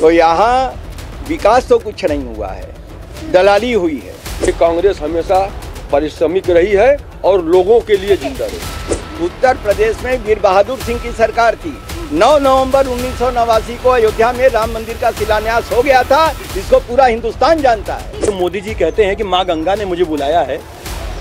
तो यहाँ विकास तो कुछ नहीं हुआ है, दलाली हुई है। कांग्रेस हमेशा परिश्रमिक रही है और लोगों के लिए जिंदा रही। उत्तर प्रदेश में वीर बहादुर सिंह की सरकार थी। 9 नवंबर 1989 को अयोध्या में राम मंदिर का शिलान्यास हो गया था, इसको पूरा हिंदुस्तान जानता है। तो मोदी जी कहते हैं कि माँ गंगा ने मुझे बुलाया है,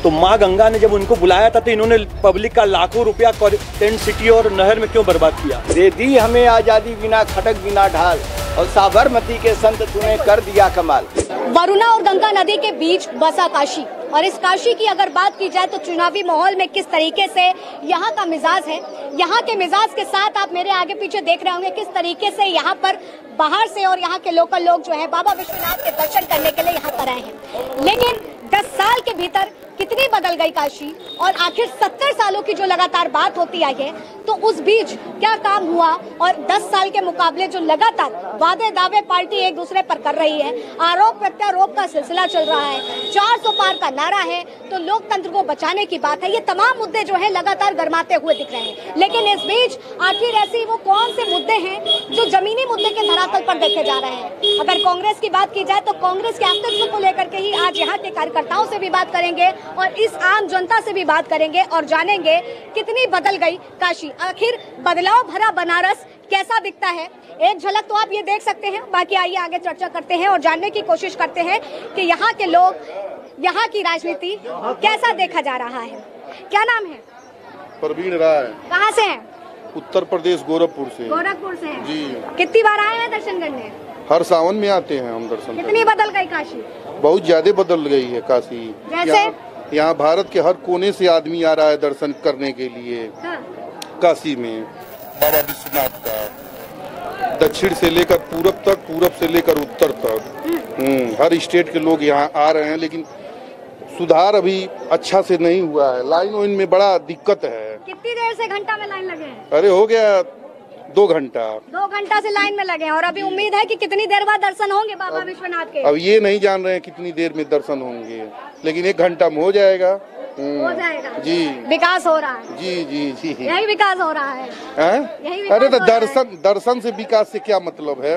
तो माँ गंगा ने जब उनको बुलाया था तो इन्होंने पब्लिक का लाखों रुपया टेंट सिटी और नहर में क्यों बर्बाद किया? दे दी हमें आजादी बिना खटक बिना ढाल, और साबरमती के संत तूने कर दिया कमाल। वरुणा और गंगा नदी के बीच बसा काशी, और इस काशी की अगर बात की जाए तो चुनावी माहौल में किस तरीके से यहाँ का मिजाज है, यहाँ के मिजाज के साथ आप मेरे आगे पीछे देख रहे होंगे किस तरीके से यहाँ पर बाहर से और यहाँ के लोकल लोग जो है बाबा विश्वनाथ के दर्शन करने के लिए यहाँ पर आए हैं। लेकिन 10 साल के भीतर कितनी बदल गई काशी, और आखिर 70 सालों की जो लगातार बात होती आई है, तो उस बीच क्या काम हुआ, और 10 साल के मुकाबले जो लगातार वादे दावे पार्टी एक दूसरे पर कर रही है, आरोप प्रत्यारोप का सिलसिला चल रहा है, 400 पार का नारा है, तो लोकतंत्र को बचाने की बात है। ये तमाम मुद्दे जो है लगातार गरमाते हुए दिख रहे हैं। लेकिन इस बीच आखिर ऐसी वो कौन से मुद्दे हैं जो जमीनी मुद्दे के धरातल पर देखे जा रहे हैं? अगर कांग्रेस की बात की जाए तो कांग्रेस के अस्तित्व को लेकर के ही आज यहाँ के कार्यकर्ताओं से भी बात करेंगे और इस आम जनता से भी बात करेंगे और जानेंगे कितनी बदल गई काशी, आखिर बदलाव भरा बनारस कैसा दिखता है। एक झलक तो आप ये देख सकते हैं, बाकी आइए आगे चर्चा करते हैं और जानने की कोशिश करते हैं कि यहाँ के लोग, यहाँ की राजनीति कैसा देखा जा रहा है। क्या नाम है? प्रवीण राय। कहाँ से हैं? उत्तर प्रदेश, गोरखपुर से। गोरखपुर से हैं? जी। कितनी बार आए हैं दर्शन करने? हर सावन में आते हैं हम दर्शन। कितनी बदल गई काशी? बहुत ज्यादा बदल गई है काशी। जैसे यहाँ भारत के हर कोने से आदमी आ रहा है दर्शन करने के लिए। हाँ। काशी में बाबा विश्वनाथ का, दक्षिण से लेकर पूरब तक, पूरब से लेकर उत्तर तक हर स्टेट के लोग यहाँ आ रहे हैं। लेकिन सुधार अभी अच्छा से नहीं हुआ है। लाइन वाइन में बड़ा दिक्कत है। कितनी देर से घंटा में लाइन लगे हैं? अरे हो गया 2 घंटा। 2 घंटा से लाइन में लगे हैं, और अभी उम्मीद है कि कितनी देर बाद दर्शन होंगे बाबा विश्वनाथ के? अब ये नहीं जान रहे हैं कितनी देर में दर्शन होंगे, लेकिन 1 घंटा में हो जाएगा। हो जाएगा जी। विकास हो रहा है। जी जी जी, यही विकास हो रहा है। यही विकास। अरे तो दर्शन से विकास से क्या मतलब है?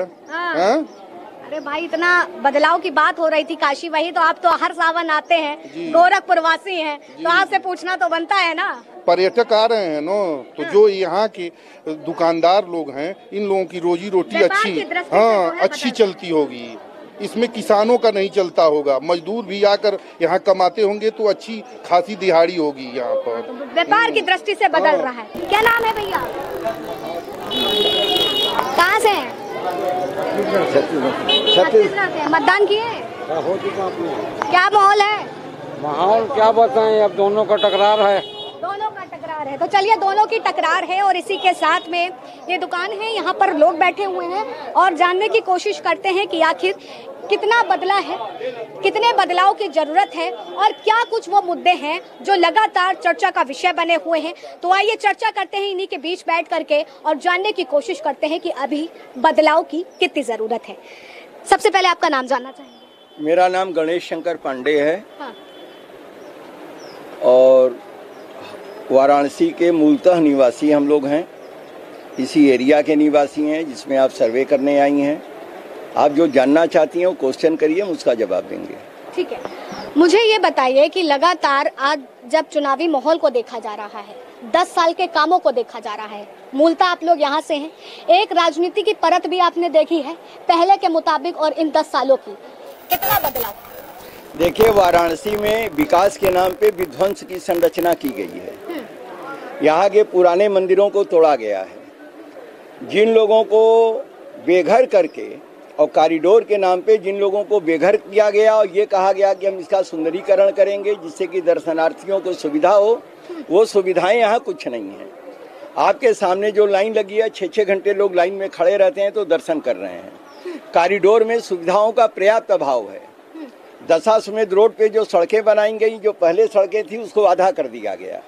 अरे भाई, इतना बदलाव की बात हो रही थी काशी, वही तो आप तो हर सावन आते हैं, गोरखपुर वासी हैं, तो आपसे पूछना तो बनता है ना। पर्यटक आ रहे हैं नो, तो जो यहाँ के दुकानदार लोग हैं, इन लोगों की रोजी रोटी अच्छी चलती होगी। इसमें किसानों का नहीं चलता होगा, मजदूर भी आकर यहाँ कमाते होंगे तो अच्छी खासी दिहाड़ी होगी यहाँ पर। तो व्यापार की दृष्टि से बदल रहा है। क्या नाम है भैया? कहाँ से हैं? छत्तीसगढ़ से। मतदान किए? हो चुका आपने। क्या माहौल है? माहौल क्या बताएं, अब दोनों का टकरार है। दोनों का टकरार है, तो चलिए दोनों की टकरार है, और इसी के साथ में ये दुकान है, यहाँ पर लोग बैठे हुए हैं और जानने की कोशिश करते हैं कि आखिर कितना बदला है, कितने बदलाव की जरूरत है, और क्या कुछ वो मुद्दे हैं जो लगातार चर्चा का विषय बने हुए हैं। तो आइए चर्चा करते हैं इन्हीं के बीच बैठ करके और जानने की कोशिश करते हैं कि अभी बदलाव की कितनी जरूरत है। सबसे पहले आपका नाम जानना चाहेंगे। मेरा नाम गणेश शंकर पांडे है। हाँ। और वाराणसी के मूलतः निवासी हम लोग हैं, इसी एरिया के निवासी हैं जिसमें आप सर्वे करने आई हैं। आप जो जानना चाहती हैं वो क्वेश्चन करिए, हम उसका जवाब देंगे। ठीक है, मुझे ये बताइए कि लगातार आज जब चुनावी माहौल को देखा जा रहा है, 10 साल के कामों को देखा जा रहा है, मूलतः आप लोग यहाँ से हैं, एक राजनीति की परत भी आपने देखी है पहले के मुताबिक, और इन 10 सालों की कितना बदलाव? देखिए, वाराणसी में विकास के नाम पे विध्वंस की संरचना की गई है। यहाँ के पुराने मंदिरों को तोड़ा गया है। जिन लोगों को बेघर करके और कॉरिडोर के नाम पे जिन लोगों को बेघर किया गया और ये कहा गया कि हम इसका सुंदरीकरण करेंगे जिससे कि दर्शनार्थियों को सुविधा हो, वो सुविधाएं यहाँ कुछ नहीं है। आपके सामने जो लाइन लगी है, 6-6 घंटे लोग लाइन में खड़े रहते हैं तो दर्शन कर रहे हैं। कॉरिडोर में सुविधाओं का पर्याप्त अभाव है। दशाश्वमेध रोड पे जो सड़कें बनाई गई, जो पहले सड़कें थी उसको आधा कर दिया गया।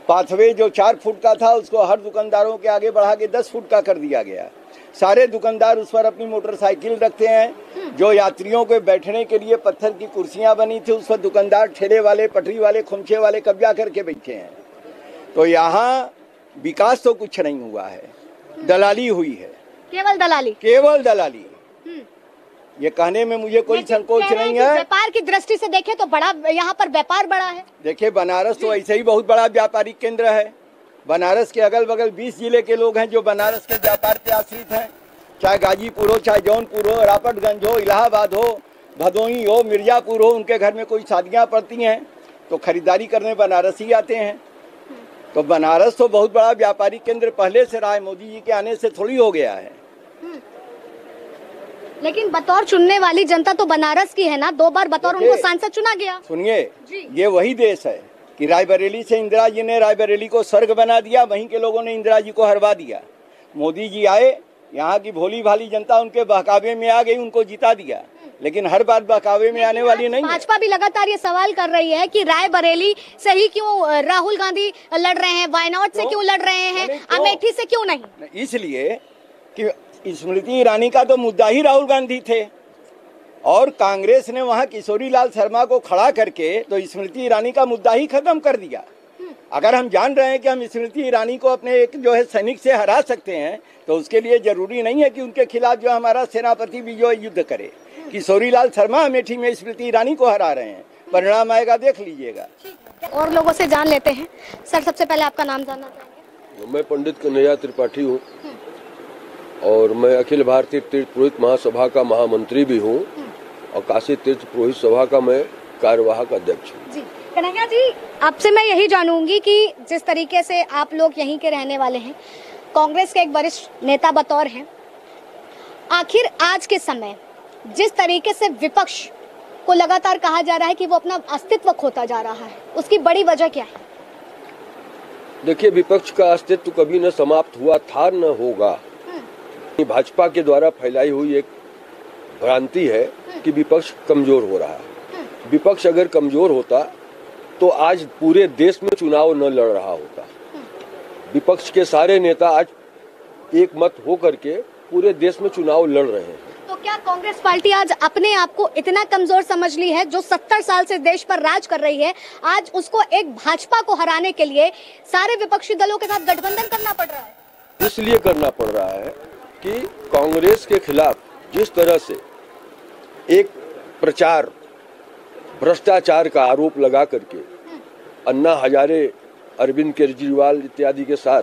पाथवे जो 4 फुट का था उसको हर दुकानदारों के आगे बढ़ा के 10 फुट का कर दिया गया। सारे दुकानदार उस पर अपनी मोटरसाइकिल रखते हैं। जो यात्रियों के बैठने के लिए पत्थर की कुर्सियां बनी थी उस पर दुकानदार, ठेले वाले, पटरी वाले, खुमचे वाले कब्जा करके बैठे हैं। तो यहाँ विकास तो कुछ नहीं हुआ है, दलाली हुई है। केवल दलाली? केवल दलाली। ये कहने में मुझे कोई संकोच नहीं है। व्यापार की दृष्टि से देखें तो बड़ा, यहाँ पर व्यापार बड़ा है। देखिए बनारस तो ऐसे ही बहुत बड़ा व्यापारिक केंद्र है। बनारस के अगल बगल 20 जिले के लोग हैं जो बनारस के व्यापार पे आश्रित हैं, चाहे गाजीपुर हो, चाहे जौनपुर हो, रापटगंज हो, इलाहाबाद हो, भदोही हो, मिर्जापुर हो, उनके घर में कोई शादियां पड़ती हैं तो खरीदारी करने बनारस ही आते हैं। तो बनारस तो बहुत बड़ा व्यापारिक केंद्र पहले से रहा है, मोदी जी के आने से थोड़ी हो गया है। लेकिन बतौर चुनने वाली जनता तो बनारस की है ना, 2 बार बतौर उनको सांसद चुना गया। सुनिए, ये वही देश है कि रायबरेली से इंदिरा जी ने रायबरेली को स्वर्ग बना दिया, वहीं के लोगों ने इंदिरा जी को हरवा दिया। मोदी जी आए, यहाँ की भोली भाली जनता उनके बहकावे में आ गई, उनको जिता दिया। लेकिन हर बात बहकावे में आने वाली नहीं है। भाजपा भी लगातार ये सवाल कर रही है कि रायबरेली से ही क्यों राहुल गांधी लड़ रहे हैं, वायनाड से क्यों लड़ रहे हैं, अमेठी से क्यों नहीं? इसलिए कि स्मृति ईरानी का तो मुद्दा ही राहुल गांधी थे और कांग्रेस ने वहां किशोरी लाल शर्मा को खड़ा करके तो स्मृति ईरानी का मुद्दा ही खत्म कर दिया। अगर हम जान रहे हैं कि हम स्मृति ईरानी को अपने एक जो है सैनिक से हरा सकते हैं तो उसके लिए जरूरी नहीं है कि उनके खिलाफ जो हमारा सेनापति भी जो युद्ध करे। किशोरी लाल शर्मा अमेठी में स्मृति ईरानी को हरा रहे हैं, परिणाम आएगा, देख लीजिएगा। और लोगों से जान लेते हैं। सर, सबसे पहले आपका नाम जानना चाहेंगे? मैं पंडित कन्हैया त्रिपाठी हूँ और मैं अखिल भारतीय तीर्थ पुरोहित महासभा का महामंत्री भी हूँ और काशी तीर्थ पुरोहित सभा का मैं कार्यवाहक अध्यक्ष हूँ। जी कन्हैया जी, आपसे मैं यही जानूंगी कि जिस तरीके से आप लोग यहीं के रहने वाले हैं, कांग्रेस के एक वरिष्ठ नेता बतौर हैं, आखिर आज के समय जिस तरीके से विपक्ष को लगातार कहा जा रहा है कि वो अपना अस्तित्व खोता जा रहा है, उसकी बड़ी वजह क्या है? देखिए, विपक्ष का अस्तित्व कभी न समाप्त हुआ था न होगा। भाजपा के द्वारा फैलाई हुई एक भ्रांति है कि विपक्ष कमजोर हो रहा है। विपक्ष अगर कमजोर होता तो आज पूरे देश में चुनाव न लड़ रहा होता। विपक्ष के सारे नेता आज एक मत होकर के पूरे देश में चुनाव लड़ रहे हैं। तो क्या कांग्रेस पार्टी आज अपने आप को इतना कमजोर समझ ली है, जो 70 साल से देश पर राज कर रही है, आज उसको एक भाजपा को हराने के लिए सारे विपक्षी दलों के साथ गठबंधन करना पड़ रहा है? इसलिए करना पड़ रहा है कि कांग्रेस के खिलाफ जिस तरह से एक प्रचार भ्रष्टाचार का आरोप लगा करके अन्ना हजारे, अरविंद केजरीवाल इत्यादि के साथ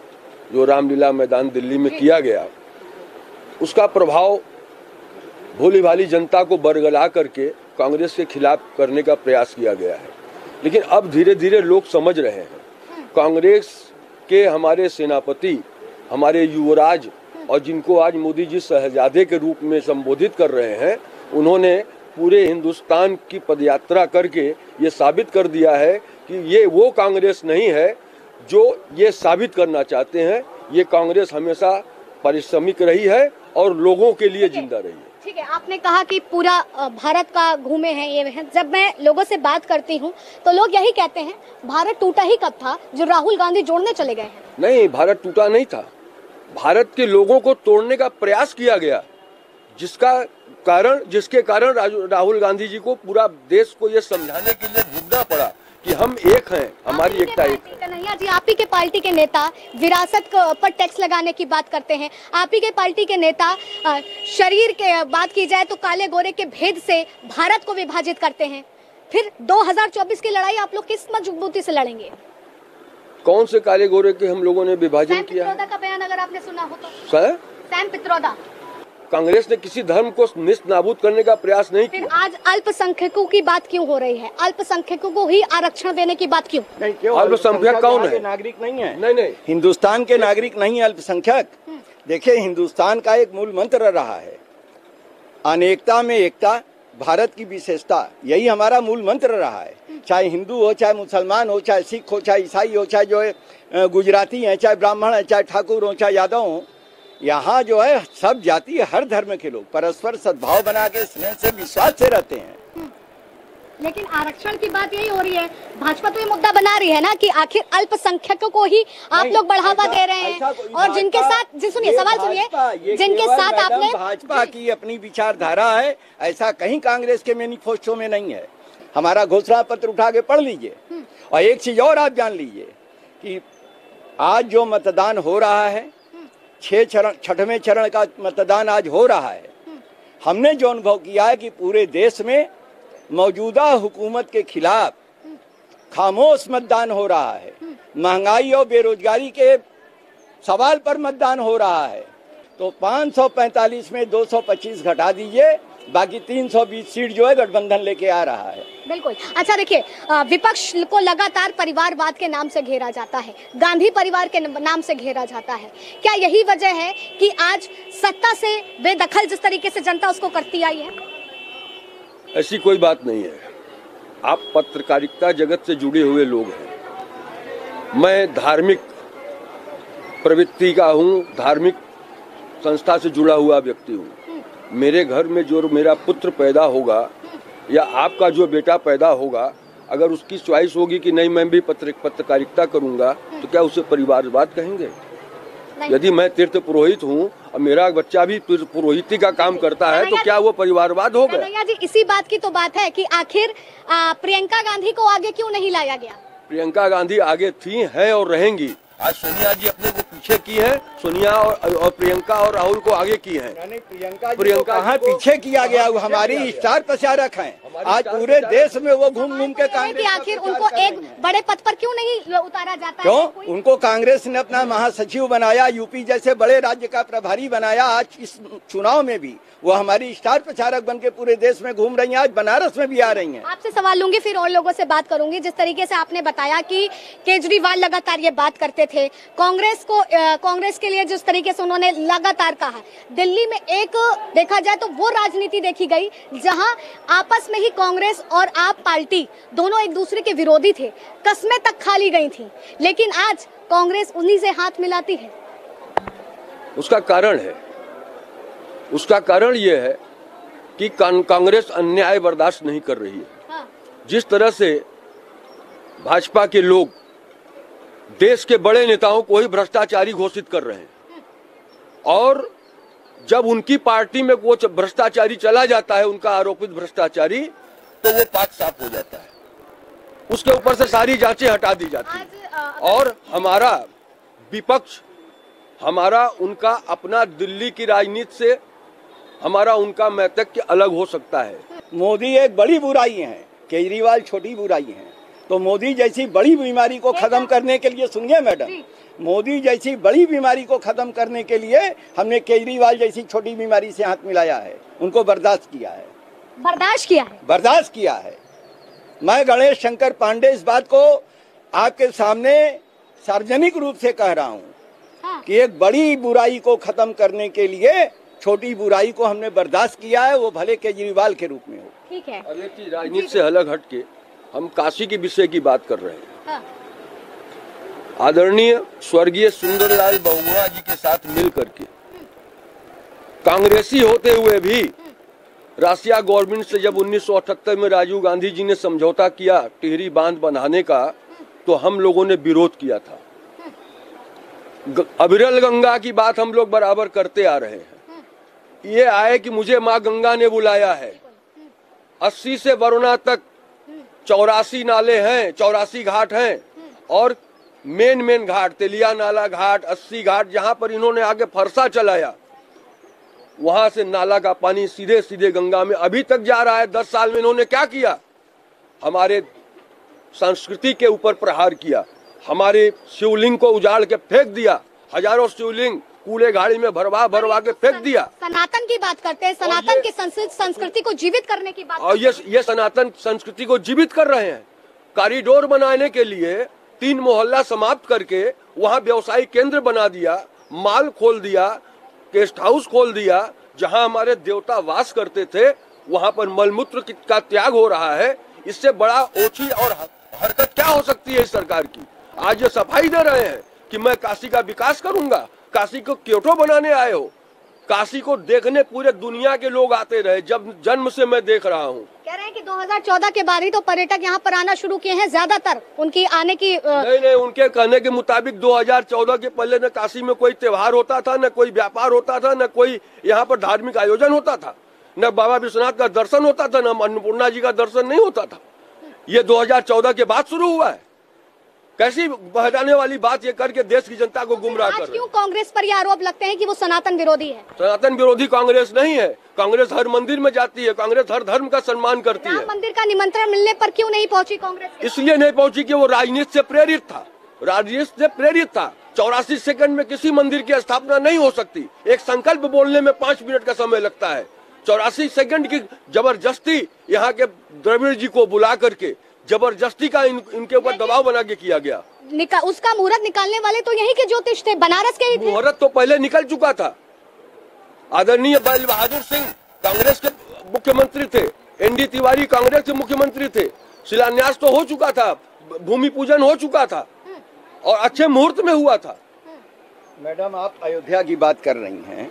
जो रामलीला मैदान दिल्ली में किया गया, उसका प्रभाव भोली भाली जनता को बरगला करके कांग्रेस के खिलाफ करने का प्रयास किया गया है। लेकिन अब धीरे धीरे लोग समझ रहे हैं, कांग्रेस के हमारे सेनापति, हमारे युवराज और जिनको आज मोदी जी शहजादे के रूप में संबोधित कर रहे हैं, उन्होंने पूरे हिंदुस्तान की पदयात्रा करके ये साबित कर दिया है कि ये वो कांग्रेस नहीं है जो ये साबित करना चाहते हैं। ये कांग्रेस हमेशा परिश्रमिक रही है और लोगों के लिए जिंदा रही है। ठीक है, आपने कहा कि पूरा भारत का घूमे हैं ये हैं। जब मैं लोगों से बात करती हूँ तो लोग यही कहते हैं, भारत टूटा ही कब था जो राहुल गांधी जोड़ने चले गए हैं? नहीं, भारत टूटा नहीं था। भारत के लोगों को तोड़ने का प्रयास किया गया, जिसके कारण राहुल गांधी जी को पूरा देश को ये समझाने के लिए भूखना पड़ा कि हम एक हैं, हमारी एकता एक है। कन्हैया जी, आप ही के पार्टी के नेता विरासत पर टैक्स लगाने की बात करते हैं, आप ही के पार्टी के नेता शरीर के बात की जाए तो काले गोरे के भेद से भारत को विभाजित करते हैं। फिर 2024 की लड़ाई आप लोग किस मजबूती से लड़ेंगे? कौन से काले गोरे के हम लोगों ने विभाजन किया है? पित्रोदा का बयान अगर आपने सुना हो तो। सैम पित्रोदा। कांग्रेस ने किसी धर्म को निस्त नाबूद करने का प्रयास नहीं किया। आज अल्पसंख्यकों की बात क्यों हो रही है? अल्पसंख्यकों को ही आरक्षण देने की बात क्यों? नहीं, क्यों? अल्पसंख्यक कौन है? नागरिक नहीं है। नहीं, हिंदुस्तान के नागरिक नहीं है अल्पसंख्यक। देखिए, हिंदुस्तान का एक मूल मंत्र रहा है, अनेकता में एकता, भारत की विशेषता। यही हमारा मूल मंत्र रहा है। चाहे हिंदू हो, चाहे मुसलमान हो, चाहे सिख हो, चाहे ईसाई हो, चाहे जो है गुजराती है, चाहे ब्राह्मण है, चाहे ठाकुर हो, चाहे यादव हो, यहाँ जो है सब जाति, हर धर्म के लोग परस्पर सद्भाव बना के स्नेह से, विश्वास से रहते हैं। लेकिन आरक्षण की बात यही हो रही है, भाजपा तो ये मुद्दा बना रही है ना कि आखिर अल्पसंख्यकों को ही आप लोग बढ़ावा दे रहे हैं, और जिनके साथ सुनिए सवाल सुनिए, जिनके साथ आपने भाजपा की अपनी विचारधारा है, ऐसा कहीं कांग्रेस के मैनिफेस्टो में नहीं है। हमारा घोषणा पत्र उठा के पढ़ लीजिए। और एक चीज और आप जान लीजिए कि आज जो मतदान हो रहा है, 6वें चरण का मतदान आज हो रहा है, हमने जो अनुभव किया है कि पूरे देश में मौजूदा हुकूमत के खिलाफ खामोश मतदान हो रहा है। महंगाई और बेरोजगारी के सवाल पर मतदान हो रहा है। तो 545 में 225 घटा दीजिए, बाकी 320 सीट जो है गठबंधन लेके आ रहा है। बिल्कुल। अच्छा देखिए, विपक्ष को लगातार परिवारवाद के नाम से घेरा जाता है, गांधी परिवार के नाम से घेरा जाता है। क्या यही वजह है कि आज सत्ता से बेदखल जिस तरीके से जनता उसको करती आई है? ऐसी कोई बात नहीं है। आप पत्रकारिता जगत से जुड़े हुए लोग हैं, मैं धार्मिक प्रवृत्ति का हूँ, धार्मिक संस्था से जुड़ा हुआ व्यक्ति हूँ। मेरे घर में जो मेरा पुत्र पैदा होगा या आपका जो बेटा पैदा होगा, अगर उसकी च्वाइस होगी कि नहीं मैं भी पत्रकारिता करूंगा, तो क्या उसे परिवारवाद कहेंगे? यदि मैं तीर्थ पुरोहित हूँ और मेरा बच्चा भी पुरोहिती का काम करता है, तो क्या वो परिवारवाद हो गया? कन्हैया जी, इसी बात की तो बात है कि आखिर प्रियंका गांधी को आगे क्यों नहीं लाया गया? प्रियंका गांधी आगे थी, है और रहेंगी। आज सोनिया जी अपने को पीछे की है, सोनिया और प्रियंका और राहुल को आगे की है। प्रियंका कहाँ पीछे किया गया? वो हमारी स्टार प्रचारक हैं। आज पूरे देश में वो घूम घूम के कि आखिर उनको एक बड़े पद पर क्यों नहीं उतारा जाता? क्यों? उनको कांग्रेस ने अपना महासचिव बनाया, यूपी जैसे बड़े राज्य का प्रभारी बनाया। आज इस चुनाव में भी वो हमारी स्टार प्रचारक बनके पूरे देश में घूम रही हैं। आज बनारस में भी आ रही हैं। आपसे सवाल लूंगी, फिर और लोगों से बात करूंगी। जिस तरीके से आपने बताया कि केजरीवाल लगातार ये बात करते थे, कांग्रेस के लिए जिस तरीके से उन्होंने लगातार कहा, दिल्ली में एक देखा जाए तो वो राजनीति देखी गई जहां आपस में ही कांग्रेस और आप पार्टी दोनों एक दूसरे के विरोधी थे, कस्में तक खा ली गई थी, लेकिन आज कांग्रेस उन्हीं से हाथ मिलाती है। उसका कारण ये है कि कांग्रेस अन्याय बर्दाश्त नहीं कर रही है। हाँ। जिस तरह से भाजपा के लोग देश के बड़े नेताओं को ही भ्रष्टाचारी घोषित कर रहे हैं, और जब उनकी पार्टी में वो भ्रष्टाचारी चला जाता है, उनका आरोपित भ्रष्टाचारी, तो वो पाक साफ हो जाता है। उसके ऊपर से सारी जांचें हटा दी जाती है। और हमारा विपक्ष, हमारा उनका अपना दिल्ली की राजनीति से हमारा उनका मैत्य अलग हो सकता है। मोदी एक बड़ी बुराई है, केजरीवाल छोटी बुराई है। तो मोदी जैसी बड़ी बीमारी को खत्म करने के लिए, सुनिए मैडम, मोदी जैसी बड़ी बीमारी को खत्म करने के लिए हमने केजरीवाल जैसी छोटी बीमारी से हाथ मिलाया है, उनको बर्दाश्त किया है। बर्दाश्त किया है। मैं गणेश शंकर पांडे इस बात को आपके सामने सार्वजनिक रूप से कह रहा हूँ कि एक बड़ी बुराई को खत्म करने के लिए छोटी बुराई को हमने बर्दाश्त किया है, वो भले केजरीवाल के रूप में हो। ठीक है। अब एक चीज राजनीति से अलग हटके हम काशी के विषय की बात कर रहे हैं। हाँ। आदरणीय स्वर्गीय सुंदरलाल बहुगुणा जी के साथ मिल करके कांग्रेसी होते हुए भी राशिया गवर्नमेंट से जब 1978 में राजीव गांधी जी ने समझौता किया टिहरी बांध बनाने का, तो हम लोगों ने विरोध किया था। अविरल गंगा की बात हम लोग बराबर करते आ रहे हैं। ये आए कि मुझे माँ गंगा ने बुलाया है। 80 से वरुणा तक 84 नाले हैं, 84 घाट हैं, और मेन घाट तेलिया नाला घाट, 80 घाट, जहां पर इन्होंने आगे फरसा चलाया, वहां से नाला का पानी सीधे सीधे गंगा में अभी तक जा रहा है। 10 साल में इन्होंने क्या किया? हमारे संस्कृति के ऊपर प्रहार किया, हमारे शिवलिंग को उजाड़ के फेंक दिया, हजारों शिवलिंग कूड़े गाड़ी में भरवा के फेंक दिया। सनातन की बात करते हैं, सनातन की संस्कृति को जीवित करने की बात, और ये सनातन संस्कृति को जीवित कर रहे हैं। कॉरिडोर बनाने के लिए 3 मोहल्ला समाप्त करके वहाँ व्यवसायिक केंद्र बना दिया, माल खोल दिया, गेस्ट हाउस खोल दिया, जहाँ हमारे देवता वास करते थे, वहाँ पर मलमूत्र का त्याग हो रहा है। इससे बड़ा ओछी और हरकत क्या हो सकती है इस सरकार की? आज ये सफाई दे रहे हैं कि मैं काशी का विकास करूंगा। काशी को क्योटो बनाने आए हो? काशी को देखने पूरे दुनिया के लोग आते रहे, जब जन्म से मैं देख रहा हूँ। कह रहे हैं कि 2014 के बाद ही तो पर्यटक यहाँ पर आना शुरू किए हैं, ज्यादातर उनकी आने की नहीं, उनके कहने के मुताबिक 2014 के पहले न काशी में कोई त्योहार होता था, न कोई व्यापार होता था, न कोई यहाँ पर धार्मिक आयोजन होता था, न बाबा विश्वनाथ का दर्शन होता था, न अन्नपूर्णा जी का दर्शन नहीं होता था। ये 2014 के बाद शुरू हुआ है। कैसी बहलाने वाली बात ये करके देश की जनता को गुमराह कर रहे हैं। क्यों कांग्रेस पर ये आरोप लगते हैं कि वो सनातन विरोधी है? सनातन विरोधी कांग्रेस नहीं है। कांग्रेस हर मंदिर में जाती है, कांग्रेस हर धर्म का सम्मान करती है। राम मंदिर का निमंत्रण मिलने पर क्यों नहीं पहुंची कांग्रेस? इसलिए नहीं पहुंची कि वो राजनीति से प्रेरित था, राजनीति से प्रेरित था। 84 सेकंड में किसी मंदिर की स्थापना नहीं हो सकती। एक संकल्प बोलने में 5 मिनट का समय लगता है। 84 सेकंड की जबरदस्ती यहाँ के द्रविड़ जी को बुला करके जबरदस्ती का इनके ऊपर दबाव बना के किया गया। उसका मुहूर्त निकालने वाले तो यही के ज्योतिष थे, बनारस के ही थे। मुहूर्त तो पहले निकल चुका था। आदरणीय बैल बहादुर सिंह कांग्रेस के मुख्यमंत्री थे, एनडी तिवारी कांग्रेस के मुख्यमंत्री थे। शिलान्यास तो हो चुका था, भूमि पूजन हो चुका था और अच्छे मुहूर्त में हुआ था। मैडम, आप अयोध्या की बात कर रही हैं।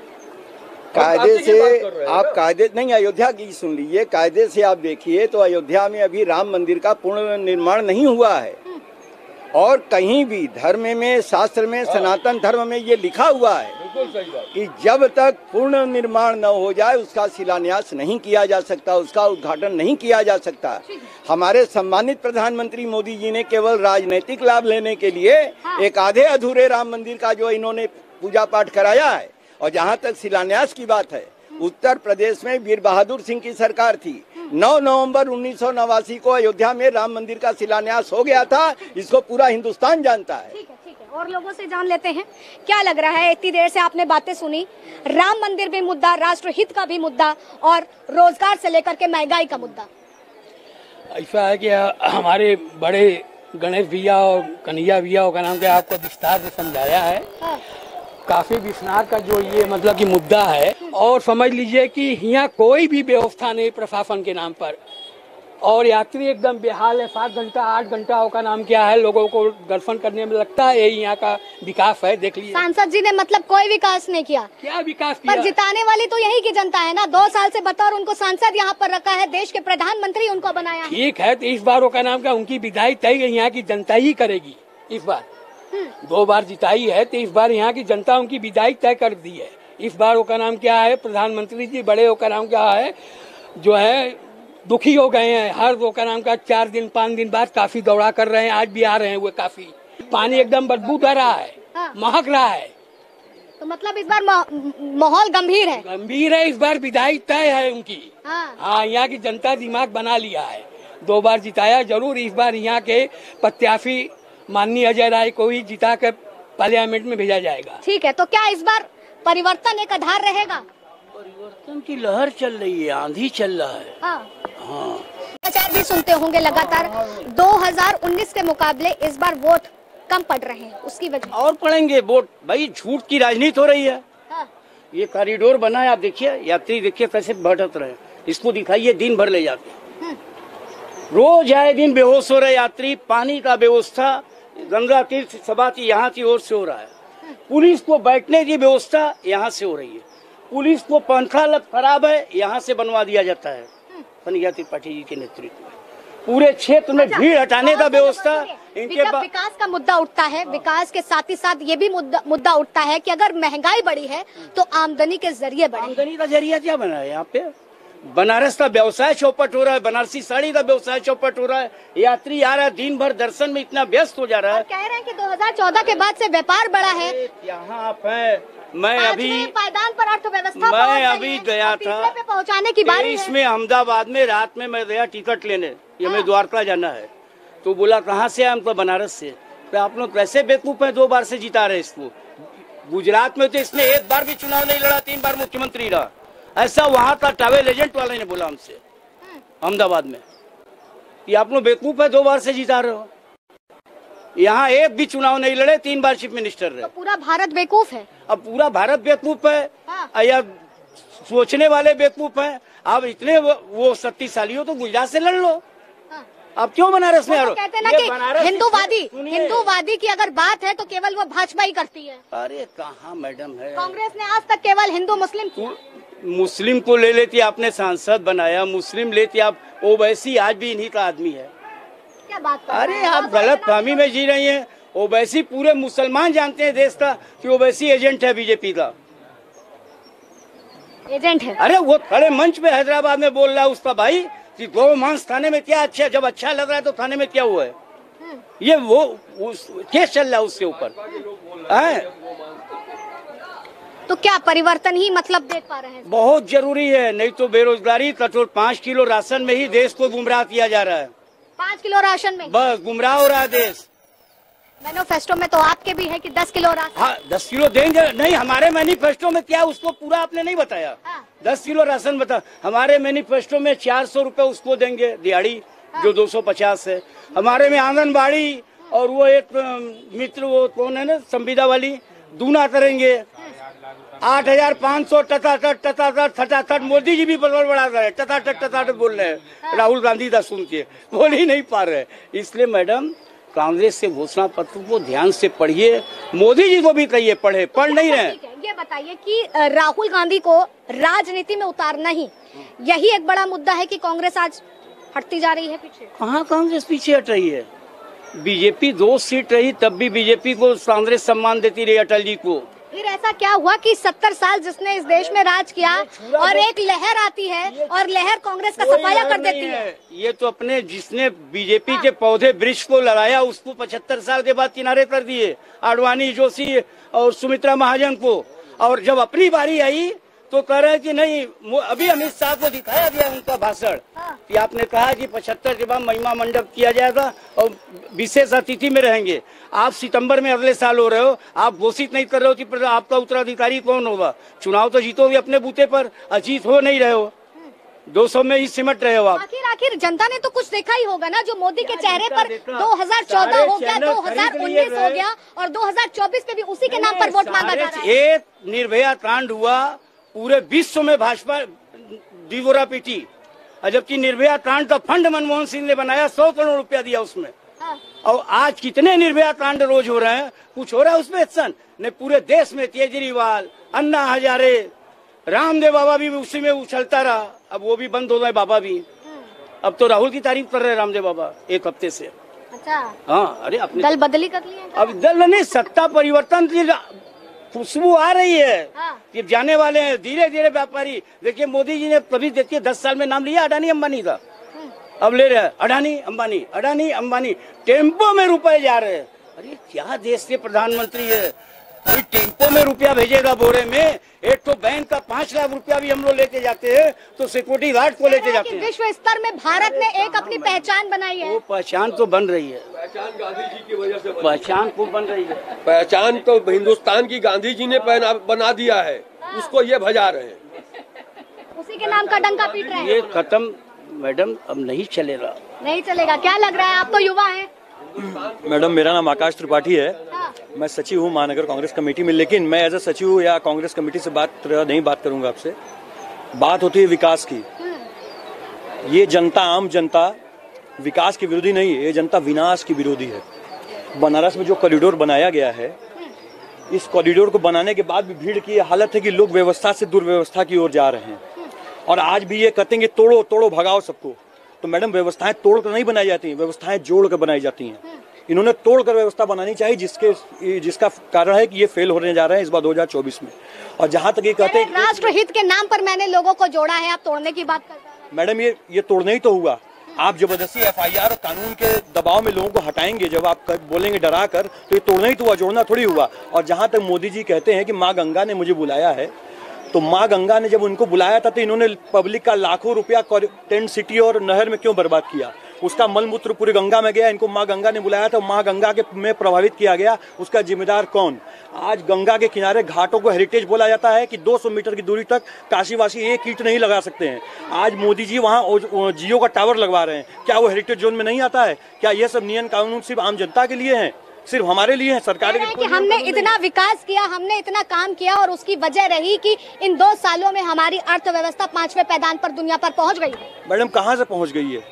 कायदे से आप कायदे नहीं, अयोध्या की सुन लीजिए। कायदे से आप देखिए तो अयोध्या में अभी राम मंदिर का पूर्ण निर्माण नहीं हुआ है और कहीं भी धर्म में, शास्त्र में, सनातन धर्म में ये लिखा हुआ है कि जब तक पूर्ण निर्माण न हो जाए उसका शिलान्यास नहीं किया जा सकता, उसका उद्घाटन नहीं किया जा सकता। हमारे सम्मानित प्रधानमंत्री मोदी जी ने केवल राजनीतिक लाभ लेने के लिए एक आधे अधूरे राम मंदिर का जो इन्होंने पूजा पाठ कराया है। और जहाँ तक शिलान्यास की बात है, उत्तर प्रदेश में वीर बहादुर सिंह की सरकार थी। 9 नवंबर 1989 को अयोध्या में राम मंदिर का शिलान्यास हो गया था। इसको पूरा हिंदुस्तान जानता है। ठीक है, और लोगों से जान लेते हैं क्या लग रहा है। इतनी देर से आपने बातें सुनी, राम मंदिर भी मुद्दा, राष्ट्रहित का भी मुद्दा और रोजगार से लेकर के महंगाई का मुद्दा। ऐसा है कि हमारे बड़े गणेश भैया और कन्हैया भैया का नाम क्या आपको विस्तार से समझाया है। काफी विस्तार का जो ये मतलब कि मुद्दा है। और समझ लीजिए कि यहाँ कोई भी व्यवस्था नहीं प्रशासन के नाम पर और यात्री एकदम बेहाल है। 7 घंटा 8 घंटा का नाम क्या है, लोगों को दर्शन करने में लगता है यही यहाँ का विकास है। देख लीजिए, सांसद जी ने मतलब कोई विकास नहीं किया। क्या विकास किया? पर जिताने वाली तो यही की जनता है ना। 2 साल से बतौर उनको सांसद यहाँ पर रखा है, देश के प्रधानमंत्री उनको बनाया है। ठीक है, तो इस बार का नाम क्या, उनकी विदाई तय यहाँ की जनता ही करेगी। इस बार 2 बार जिताई है तो इस बार यहाँ की जनता उनकी विदाई तय कर दी है। इस बार का नाम क्या है, प्रधानमंत्री जी बड़े का नाम क्या है, जो है दुखी हो गए हैं। हर वो का नाम का 4 दिन 5 दिन बाद काफी दौड़ा कर रहे हैं। आज भी आ रहे हैं वो। काफी पानी एकदम बदबू दे रहा है, महक रहा है। तो मतलब इस बार माहौल गंभीर है। गंभीर है। इस बार विदाई तय है उनकी। हाँ, यहाँ की जनता दिमाग बना लिया है। 2 बार जिताया जरूर, इस बार यहाँ के प्रत्याशी माननीय अजय राय को ही जिता कर पार्लियामेंट में भेजा जाएगा। ठीक है, तो क्या इस बार परिवर्तन एक आधार रहेगा? परिवर्तन की लहर चल रही है, आंधी चल रहा है। हाँ। समाचार भी सुनते होंगे लगातार। 2019 के मुकाबले इस बार वोट कम पड़ रहे हैं, उसकी वजह और पड़ेंगे वोट। भाई झूठ की राजनीति हो रही है। ये कॉरिडोर बना है, आप देखिए, यात्री देखिए कैसे भटक रहे हैं। इसको दिखाइए, दिन भर ले जाते हैं। रोज आए दिन बेहोश हो रहे यात्री। पानी का व्यवस्था गंगा तीर्थ सभाती यहाँ की ओर से हो रहा है। पुलिस को बैठने की व्यवस्था यहाँ से हो रही है। पुलिस को पंखा खराब है, यहाँ से बनवा दिया जाता है कन्हैया त्रिपाठी जी के नेतृत्व में। पूरे क्षेत्र में भीड़ हटाने का व्यवस्था इनके पास। विकास का मुद्दा उठता है, विकास के साथ ही साथ ये भी मुद्दा उठता है कि अगर महंगाई बढ़ी है तो आमदनी के जरिए बढ़े। आमदनी का जरिया क्या बना है यहाँ पे? बनारस का व्यवसाय चौपट हो रहा है, बनारसी साड़ी का व्यवसाय चौपट हो रहा है। यात्री आ रहा है, दिन भर दर्शन में इतना व्यस्त हो जा रहा है। कह रहे हैं कि 2014 के बाद से व्यापार बढ़ा है। यहाँ आप हैं, मैं अभी पायदान पर अर्थव्यवस्था मैं अभी गया था पे पहुँचाने की बात। इसमें अहमदाबाद में रात में मैं गया टिकट लेने, ये मैं द्वारका जाना है। तो बोला कहाँ से? हम तो बनारस से। तो आप लोग कैसे बेवकूफ है, 2 बार से जिता रहे इसको। गुजरात में तो इसने 1 बार भी चुनाव नहीं लड़ा, 3 बार मुख्यमंत्री रहा। ऐसा वहां का ट्रैवल एजेंट वाले ने बोला हमसे अहमदाबाद में कि आप लोग बेवकूफ है, 2 बार से जिता रहे हो। यहाँ 1 भी चुनाव नहीं लड़े, 3 बार चीफ मिनिस्टर रहे। तो पूरा भारत बेवकूफ है। अब पूरा भारत बेवकूफ है या सोचने वाले बेवकूफ है। आप इतने वो शक्तिशाली हो तो गुजरात से लड़ लो। आप क्यों बनारस में आ रहे हो? कहते हैं ना कि हिंदूवादी की अगर बात है तो केवल वो भाजपा ही करती है। अरे कहाँ मैडम है, कांग्रेस ने आज तक केवल हिंदू मुस्लिम को ले लेती, आपने सांसद बनाया। मुस्लिम लेती आप, ओवैसी आज भी इन्हीं का आदमी है। क्या बात? अरे आप गलत फहमी में जी रही हैं। ओवैसी पूरे मुसलमान जानते हैं देश का कि ओवैसी एजेंट है, बीजेपी का एजेंट है। अरे वो खड़े मंच पे हैदराबाद में बोल रहा है उसका भाई कि गौ मांस खाने में क्या अच्छा है। जब अच्छा लग रहा है तो खाने में क्या हुआ है? ये वो केस चल रहा है उसके ऊपर। तो क्या परिवर्तन ही मतलब देख पा रहे हैं? बहुत जरूरी है, नहीं तो बेरोजगारी कठोर 5 किलो राशन में ही देश को गुमराह किया जा रहा है। 5 किलो राशन में बस गुमराह हो रहा है देश। मैनिफेस्टो में तो आपके भी है कि 10 किलो राशन। हाँ 10 किलो देंगे, नहीं हमारे मैनिफेस्टो में क्या उसको पूरा आपने नहीं बताया। 10 किलो राशन बता, हमारे मैनिफेस्टो में 400 रुपए उसको देंगे दिहाड़ी, जो 250 है। हमारे में आंगनबाड़ी और वो एक मित्र वो कौन है ना संविदा वाली दूना करेंगे। 8,500 टटाटट मोदी जी भी बढ़ा रहे हैं, टटाटट बोल रहे हैं। राहुल गांधी दा सुन के बोल ही नहीं पा रहे। इसलिए मैडम कांग्रेस से घोषणा पत्र को ध्यान से पढ़िए, मोदी जी को भी कहिए पढ़े, पढ़ नहीं रहे। ये बताइए कि राहुल गांधी को राजनीति में उतारना ही यही एक बड़ा मुद्दा है कि कांग्रेस आज हटती जा रही है पीछे? कहाँ कांग्रेस पीछे हट रही है? बीजेपी 2 सीट रही तब भी बीजेपी को कांग्रेस सम्मान देती रही, अटल जी को। फिर ऐसा क्या हुआ कि 70 साल जिसने इस देश में राज किया और एक लहर आती है और लहर कांग्रेस का सफाया कर देती है? ये तो अपने जिसने बीजेपी के पौधे वृक्ष को लड़ाया उसको 75 साल के बाद किनारे कर दिए, आडवाणी, जोशी और सुमित्रा महाजन को। और जब अपनी बारी आई तो कह रहे हैं कि नहीं, अभी अमित शाह को दिखाया गया उनका भाषण कि आपने कहा कि 75 के बाद महिमा मंडप किया जाएगा और विशेष अतिथि में रहेंगे। आप सितंबर में अगले साल हो रहे हो, आप घोषित नहीं कर रहे हो कि आपका उत्तराधिकारी कौन होगा। चुनाव तो जीतोगे अपने बूते पर, अजीत हो नहीं रहे हो, 200 में ही सिमट रहे हो आप। आखिर जनता ने तो कुछ देखा ही होगा ना, जो मोदी के चेहरे पर 2014 हो गया, 2019 हो गया और 2024 में भी उसी के नाम पर वोट मांगा जा रहा है। एक निर्भया कांड हुआ, पूरे विश्व में भाजपा दिवोरा पीटी, जबकि निर्भया कांड का फंड मनमोहन सिंह ने बनाया, 100 करोड़ रुपया दिया उसमें। और आज कितने निर्भया कांड रोज हो रहे हैं, कुछ हो रहा है उसमें एक्शन ने? पूरे देश में केजरीवाल, अन्ना हजारे, रामदेव बाबा भी उसी में उछलता रहा, अब वो भी बंद हो गए बाबा भी। अब तो राहुल की तारीफ कर रहे हैं रामदेव बाबा 1 हफ्ते से। अच्छा हाँ, अरे अपने दल बदली कर लिए? अब दल नहीं, सत्ता परिवर्तन की खुशबू आ रही है। ये जाने वाले हैं धीरे धीरे व्यापारी। देखिए मोदी जी ने कभी देखिए 10 साल में नाम लिया अडानी अंबानी का, अब ले रहे हैं अडानी अंबानी, टेम्पो में रुपए जा रहे हैं। अरे क्या देश के प्रधानमंत्री है, कोई टेम्पो में रुपया भेजेगा बोरे में? एक तो बैंक का 5 लाख रुपया भी हम लोग लेके जाते हैं तो सिक्योरिटी गार्ड को लेके जाते हैं। विश्व स्तर में भारत ने एक अपनी पहचान बनाई है। वो पहचान तो बन रही है, पहचान गांधी जी की वजह से पहचान को बन रही है। पहचान तो हिंदुस्तान की गांधी जी ने बना दिया है, उसको ये भजा रहे हैं, उसी के नाम का डंका पीट रहे हैं। ये खत्म मैडम, अब नहीं चलेगा। नहीं चलेगा? क्या लग रहा है? आप तो युवा हैं। मैडम मेरा नाम आकाश त्रिपाठी है, मैं सचिव हूँ महानगर कांग्रेस कमेटी में, लेकिन मैं एज ए सचिव या कांग्रेस कमेटी से बात करूंगा आपसे। बात होती है विकास की। ये जनता, आम जनता विकास की विरोधी नहीं है, ये जनता विनाश की विरोधी है। बनारस में जो कॉरिडोर बनाया गया है, इस कॉरिडोर को बनाने के बाद भी भीड़ की हालत है कि लोग व्यवस्था से दुर्व्यवस्था की ओर जा रहे हैं। और आज भी ये कहते हैं कि तोड़ो तोड़ो भगाओ सबको। तो मैडम व्यवस्थाएं तोड़ कर नहीं बनाई जाती, व्यवस्थाएं जोड़ कर बनाई जाती हैं। इन्होंने तोड़कर व्यवस्था बनानी चाहिए, जिसका कारण है कि ये फेल होने जा रहे हैं इस बार 2024 में। और जहां तक ये कहते हैं राष्ट्रहित के नाम पर मैंने लोगों को जोड़ा है, आप तोड़ने की बात कर रहे हैं। मैडम ये तोड़ना ही तो हुआ। आप जबरदस्ती FIR और कानून के दबाव में लोगों को हटाएंगे, जब आप बोलेंगे डरा कर, तो ये तोड़ना ही तो हुआ, जोड़ना थोड़ी हुआ। और जहां तक मोदी जी कहते हैं कि माँ गंगा ने मुझे बुलाया है, तो माँ गंगा ने जब उनको बुलाया था तो इन्होंने पब्लिक का लाखों रुपया टेंट सिटी और नहर में क्यों बर्बाद किया? उसका मलमूत्र पूरी गंगा में गया। इनको माँ गंगा ने बुलाया था, माँ गंगा के में प्रभावित किया गया, उसका जिम्मेदार कौन? आज गंगा के किनारे घाटों को हेरिटेज बोला जाता है कि 200 मीटर की दूरी तक काशीवासी एक ईंट नहीं लगा सकते हैं। आज मोदी जी वहाँ जियो का टावर लगवा रहे हैं, क्या वो हेरिटेज जोन में नहीं आता है? क्या ये सब नियम कानून सिर्फ आम जनता के लिए हैं, सिर्फ हमारे लिए है? सरकार कि हमने इतना विकास किया, हमने इतना काम किया और उसकी वजह रही कि इन 2 सालों में हमारी अर्थव्यवस्था 5वें पैदान पर दुनिया पर पहुंच गई। मैडम कहां से पहुंच गई है?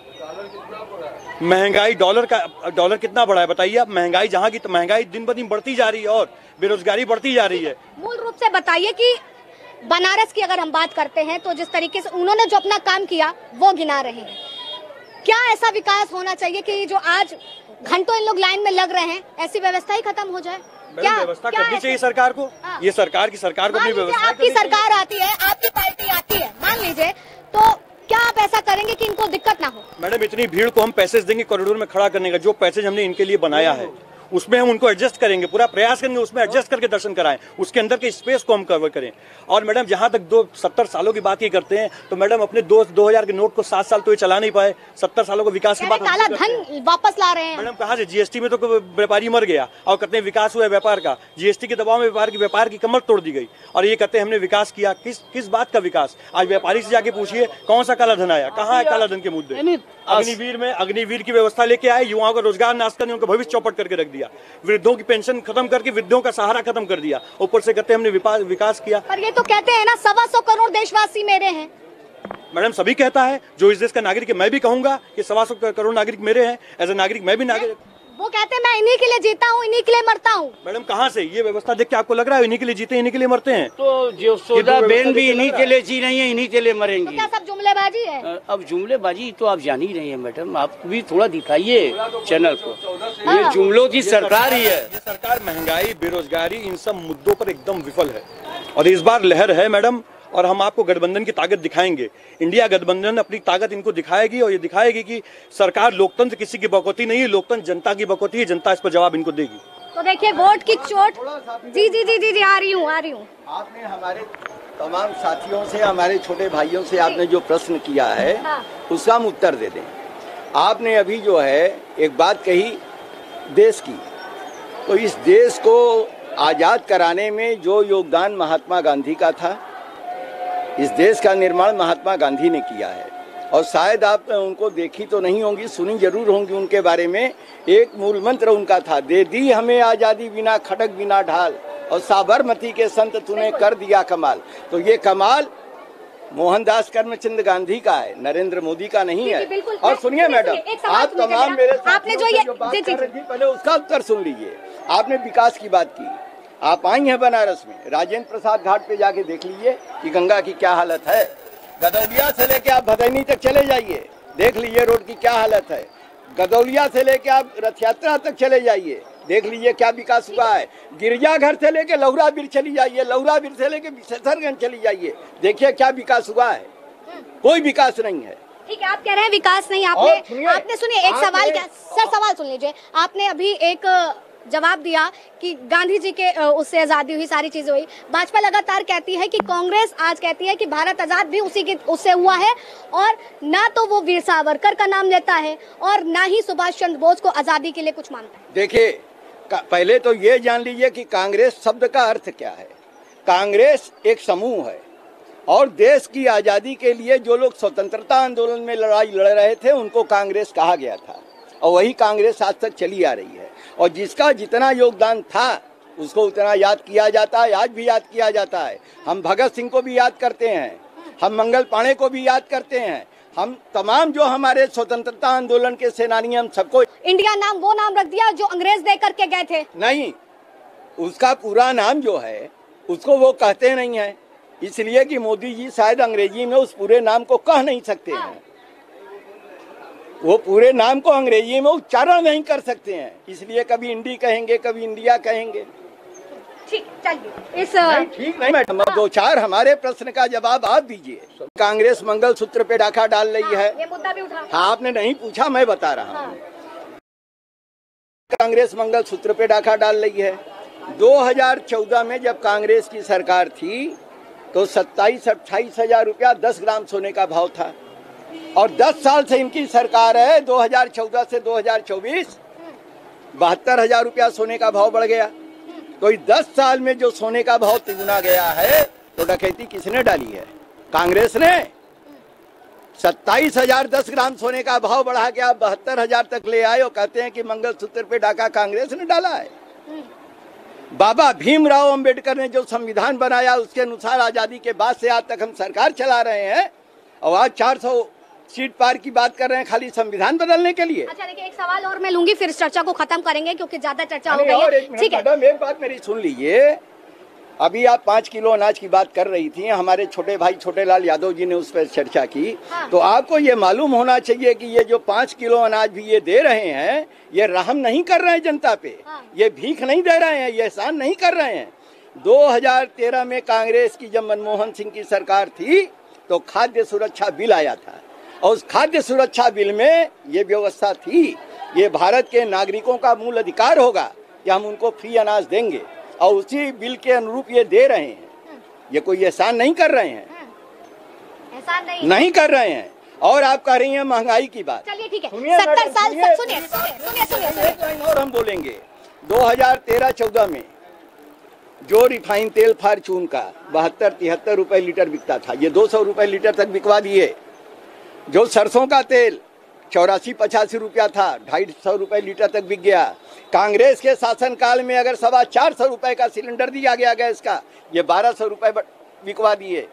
महंगाई, डॉलर कितना बढ़ा है बताइए आप? महंगाई जहां की महंगाई दिन ब दिन बढ़ती जा रही है और बेरोजगारी बढ़ती जा रही है। मूल रूप से बताइए कि बनारस की अगर हम बात करते हैं तो जिस तरीके से उन्होंने जो अपना काम किया वो गिना रहे हैं, क्या ऐसा विकास होना चाहिए कि जो आज घंटों इन लोग लाइन में लग रहे हैं, ऐसी व्यवस्था ही खत्म हो जाए? क्या व्यवस्था करनी चाहिए सरकार को? ये सरकार को अपनी व्यवस्था, आपकी सरकार आती है, आपकी पार्टी आती है, मान लीजिए, तो क्या आप ऐसा करेंगे कि इनको दिक्कत ना हो? मैडम इतनी भीड़ को हम पैसेज देंगे कॉरिडोर में खड़ा करने का, जो पैसेज हमने इनके लिए बनाया है उसमें हम उनको एडजस्ट करेंगे, पूरा प्रयास करेंगे उसमें एडजस्ट करके दर्शन कराएं, उसके अंदर के स्पेस को हम कवर करें। और मैडम जहां तक 70 सालों की बात ये करते हैं तो मैडम अपने 2000 के नोट को 7 साल तो ये चला नहीं पाए, 70 सालों को विकास की बात काला धन वापस ला रहे हैं मैडम। कहाँ से? जीएसटी में तो व्यापारी मर गया और कहते हैं विकास हुआ है व्यापार का, जीएसटी के दबाव में व्यापार की कमर तोड़ दी गई और ये कहते हैं हमने विकास किया। किस बात का विकास? आज व्यापारी से जाके पूछिए कौन सा काला धन आया, कहाँ है काला धन के मुद्दे? अग्निवीर की व्यवस्था लेके आए, युवाओं का रोजगार नाश करने, उनका भविष्य चौपट करके रख दिया, वृद्धों की पेंशन खत्म करके वृद्धों का सहारा खत्म कर दिया, ऊपर से कहते हैं हमने विकास किया। पर ये तो कहते हैं ना 125 करोड़ देशवासी मेरे हैं। मैडम सभी कहता है, जो इस देश का नागरिक है, मैं भी कहूंगा कि 125 करोड़ नागरिक मेरे हैं, एज ए नागरिक मैं भी नागरिक। वो कहते हैं मैं इन्हीं के लिए जीता हूँ, इन्हीं के लिए मरता हूँ। मैडम कहाँ से ये व्यवस्था देख के आपको लग रहा है इन्हीं के लिए जीते इन्हीं के लिए मरते हैं? तो जो सोदा बहन भी इन्हीं के लिए जी रही है, इन्हीं के लिए मरेंगी। तो क्या सब जुमलेबाजी है? अब जुमलेबाजी तो आप जान ही रही है मैडम, आप भी थोड़ा दिखाइए चैनल को, ये जुमलों की सरकार ही है। ये सरकार महंगाई, बेरोजगारी, इन सब मुद्दों पर एकदम विफल है और इस बार लहर है मैडम, और हम आपको गठबंधन की ताकत दिखाएंगे। इंडिया गठबंधन अपनी ताकत इनको दिखाएगी और ये दिखाएगी कि सरकार लोकतंत्र किसी की बकौती नहीं है, लोकतंत्र जनता की बकौती है, जनता इस पर जवाब इनको देगी। तो देखिए वोट की चोट। जी जी जी जी जी आ रही हूँ। आपने हमारे तमाम साथियों से, हमारे छोटे भाइयों से आपने जो प्रश्न किया है उसका हम उत्तर दे दें। आपने अभी जो है एक बात कही देश की, तो इस देश को आजाद कराने में जो योगदान महात्मा गांधी का था, इस देश का निर्माण महात्मा गांधी ने किया है। और शायद आप उनको देखी तो नहीं होंगी, सुनी जरूर होंगी उनके बारे में। एक मूल मंत्र उनका था, दे दी हमें आजादी बिना खड़क बिना ढाल, और साबरमती के संत तूने कर दिया कमाल। तो ये कमाल मोहनदास करमचंद गांधी का है, नरेंद्र मोदी का नहीं है। और सुनिए मैडम, आप तमाम मेरे आपने जो ये पहले उसका उत्तर सुन लीजिए। आपने विकास की बात की, आप आई हैं बनारस में, राजेंद्र प्रसाद घाट पे जाके देख लीजिए कि गंगा की क्या हालत है। गदौलिया से लेके आप भदैनी तक चले जाइए, देख लीजिए रोड की क्या हालत है। गदौलिया से लेके आप रथ यात्रा तक चले जाइए, देख लीजिए क्या विकास हुआ है। गिरजाघर से लेके लौरा बीर चली जाइए, लौरा बीर से लेके विशेषरगंज चली जाइए, देखिए क्या विकास हुआ है। कोई विकास नहीं है। ठीक है, आप कह रहे हैं विकास नहीं। आपने सुनिए एक सवाल, क्या सर सवाल सुन लीजिए। आपने अभी एक जवाब दिया कि गांधी जी के उससे आजादी हुई, सारी चीजें हुई। भाजपा लगातार कहती है कि कांग्रेस आज कहती है कि भारत आजाद भी उससे हुआ है, और ना तो वो वीर सावरकर का नाम लेता है और ना ही सुभाष चंद्र बोस को आजादी के लिए कुछ मानता है। देखिए पहले तो ये जान लीजिए कि कांग्रेस शब्द का अर्थ क्या है। कांग्रेस एक समूह है और देश की आजादी के लिए जो लोग स्वतंत्रता आंदोलन में लड़ाई लड़ रहे थे उनको कांग्रेस कहा गया था, और वही कांग्रेस आज तक चली आ रही है। और जिसका जितना योगदान था उसको उतना याद किया जाता है, आज भी याद किया जाता है। हम भगत सिंह को भी याद करते हैं, हम मंगल पांडे को भी याद करते हैं, हम तमाम जो हमारे स्वतंत्रता आंदोलन के सेनानी, हम सबको। इंडिया नाम वो नाम रख दिया जो अंग्रेज दे करके गए थे? नहीं, उसका पूरा नाम जो है उसको वो कहते नहीं है, इसलिए कि मोदी जी शायद अंग्रेजी में उस पूरे नाम को कह नहीं सकते हैं। वो पूरे नाम को अंग्रेजी में उच्चारण नहीं कर सकते हैं, इसलिए कभी इंडी कहेंगे, कभी इंडिया कहेंगे। ठीक, चलिए ठीक नहीं मैडम, दो चार हमारे प्रश्न का जवाब आप दीजिए। कांग्रेस मंगलसूत्र पे डाका डाल रही है, ये मुद्दा भी उठा। हाँ, आपने नहीं पूछा, मैं बता रहा हूँ। कांग्रेस मंगलसूत्र पे डाका डाल रही है। 2014 में जब कांग्रेस की सरकार थी तो 27-28 हजार रुपया 10 ग्राम सोने का भाव था, और 10 साल से इनकी सरकार है, 2014 से 2024 72 हजार रुपया सोने का भाव बढ़ गया। तो 10 साल में जो सोने का भाव तिगुना गया है, तो डकैती किसने डाली है? कांग्रेस ने। 27 हजार 10 ग्राम सोने का भाव बढ़ा के आप 72 हजार तक ले आए और कहते हैं कि मंगलसूत्र पे डाका कांग्रेस ने डाला है। बाबा भीमराव अंबेडकर ने जो संविधान बनाया उसके अनुसार आजादी के बाद से आज तक हम सरकार चला रहे हैं, और आज 400 सीट पार की बात कर रहे हैं खाली संविधान बदलने के लिए। अच्छा देखिए, एक सवाल और मैं लूंगी, फिर चर्चा को खत्म करेंगे क्योंकि ज्यादा चर्चा हो गई है। ठीक है मैडम, एक बात मेरी सुन लीजिए। अभी आप 5 किलो अनाज की बात कर रही थी, हमारे छोटे भाई छोटेलाल यादव जी ने उस पर चर्चा की। हाँ। तो आपको ये मालूम होना चाहिए कि ये जो 5 किलो अनाज भी ये दे रहे हैं, ये रहम नहीं कर रहे हैं जनता पे। हाँ। ये भीख नहीं दे रहे हैं, ये एहसान नहीं कर रहे हैं। 2013 में कांग्रेस की जब मनमोहन सिंह की सरकार थी तो खाद्य सुरक्षा बिल आया था, और उस खाद्य सुरक्षा बिल में ये व्यवस्था थी, ये भारत के नागरिकों का मूल अधिकार होगा कि हम उनको फ्री अनाज देंगे, और उसी बिल के अनुरूप ये दे रहे हैं। ये कोई एहसान नहीं कर रहे हैं, एहसान नहीं कर रहे हैं। और आप कह रही हैं महंगाई की बात। चलिए ठीक है, सुनिए 70 साल सुनिए, सुनिए और हम बोलेंगे 2013-14 में जो रिफाइन तेल फार्चून का 72-73 रुपए लीटर बिकता था, ये 200 रुपए लीटर तक बिकवा दिए। जो सरसों का तेल 84-85 रुपया था, 250 रुपए लीटर तक बिक गया। कांग्रेस के शासनकाल में अगर 450 रुपए का सिलेंडर दिया गया गैस का, ये 1200 रुपए बिकवा दिए।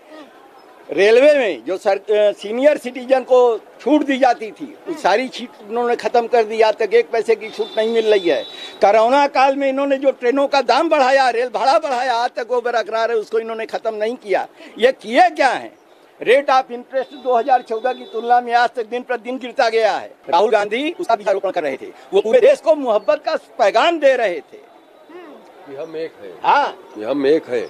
रेलवे में जो सीनियर सिटीजन को छूट दी जाती थी, उस सारी छूट उन्होंने खत्म कर दी, आज तक 1 पैसे की छूट नहीं मिल रही है। कोरोना काल में इन्होंने जो ट्रेनों का दाम बढ़ाया, रेल भाड़ा बढ़ाया, आज तक वो बरकरार है, उसको इन्होंने खत्म नहीं किया। ये किए क्या है? रेट ऑफ इंटरेस्ट 2014 की तुलना में आज तक दिन प्रतिदिन गिरता गया है। राहुल गांधी उसका भी आरोपण कर रहे थे, वो पूरे देश को मोहब्बत का पैगाम दे रहे थे कि हम एक हैं। हाँ, कि हम एक हैं,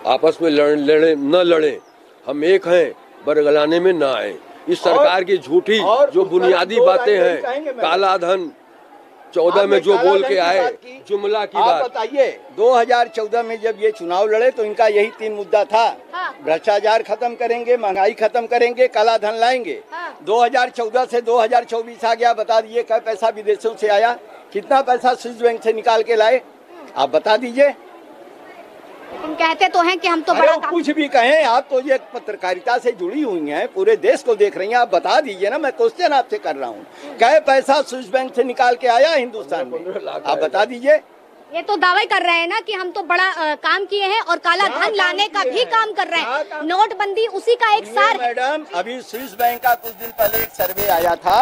आपस में लड़े न लड़े, हम एक हैं, बरगलाने में ना आए। इस सरकार की झूठी जो बुनियादी बातें हैं, काला धन 14 में जो बोल के आए, जुमला की बात। बताइए 2014 में जब ये चुनाव लड़े तो इनका यही 3 मुद्दा था। भ्रष्टाचार खत्म करेंगे, महंगाई खत्म करेंगे, काला धन लाएंगे। 2014 से 2024 आ गया, बता दीजिए क्या पैसा विदेशों से आया, कितना पैसा स्विस बैंक से निकाल के लाए, आप बता दीजिए। लेकिन कहते तो हैं कि हम तो बड़ा कुछ भी कहें, आप तो ये पत्रकारिता से जुड़ी हुई हैं, पूरे देश को देख रही हैं, आप बता दीजिए ना। मैं क्वेश्चन आपसे कर रहा हूँ, क्या पैसा स्विस बैंक से निकाल के आया हिंदुस्तान में, आप बता दीजिए। ये तो दावे कर रहे हैं ना कि हम तो बड़ा काम किए हैं और काला धन लाने का भी काम कर रहे हैं। नोटबंदी उसी का एक सार है। मैडम, अभी स्विस बैंक का कुछ दिन पहले एक सर्वे आया था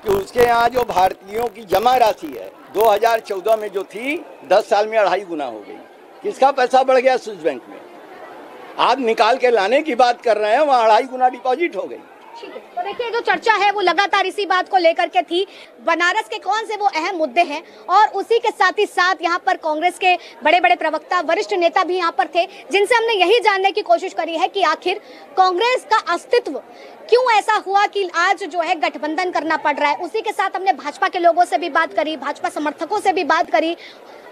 कि उसके यहाँ जो भारतीयों की जमा राशि है 2014 में जो थी 10 साल में 2.5 गुना हो गई। किसका पैसा बढ़ गया स्विस बैंक में? आप निकाल के लाने की बात कर रहे हैं, वहाँ 2.5 गुना डिपॉजिट हो गई। तो देखिए, जो चर्चा है वो लगातार इसी बात को लेकर के थी, बनारस के कौन से वो अहम मुद्दे हैं, और उसी के साथ ही साथ यहाँ पर कांग्रेस के बड़े बड़े प्रवक्ता, वरिष्ठ नेता भी यहाँ पर थे, जिनसे हमने यही जानने की कोशिश करी है कि आखिर कांग्रेस का अस्तित्व क्यों ऐसा हुआ कि आज जो है गठबंधन करना पड़ रहा है। उसी के साथ हमने भाजपा के लोगों से भी बात करी, भाजपा समर्थकों से भी बात करी,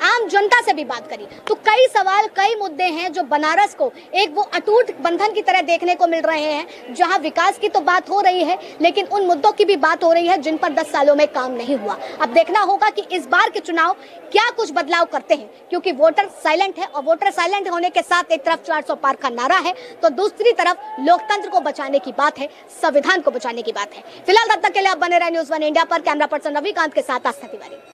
आम जनता से भी बात करी। तो कई सवाल, कई मुद्दे हैं जो बनारस को एक वो अटूट बंधन की तरह देखने को मिल रहे हैं, जहां विकास की तो बात हो रही है, लेकिन उन मुद्दों की भी बात हो रही है जिन पर 10 सालों में काम नहीं हुआ। अब देखना होगा कि इस बार के चुनाव क्या कुछ बदलाव करते हैं, क्योंकि वोटर साइलेंट है, और वोटर साइलेंट होने के साथ एक तरफ 400 पार का नारा है, तो दूसरी तरफ लोकतंत्र को बचाने की बात है, संविधान को बचाने की बात है। फिलहाल तब तक के लिए आप बने रहे न्यूज़ 1 इंडिया पर। कैमरा पर्सन रविकांत के साथ आस्था तिवारी।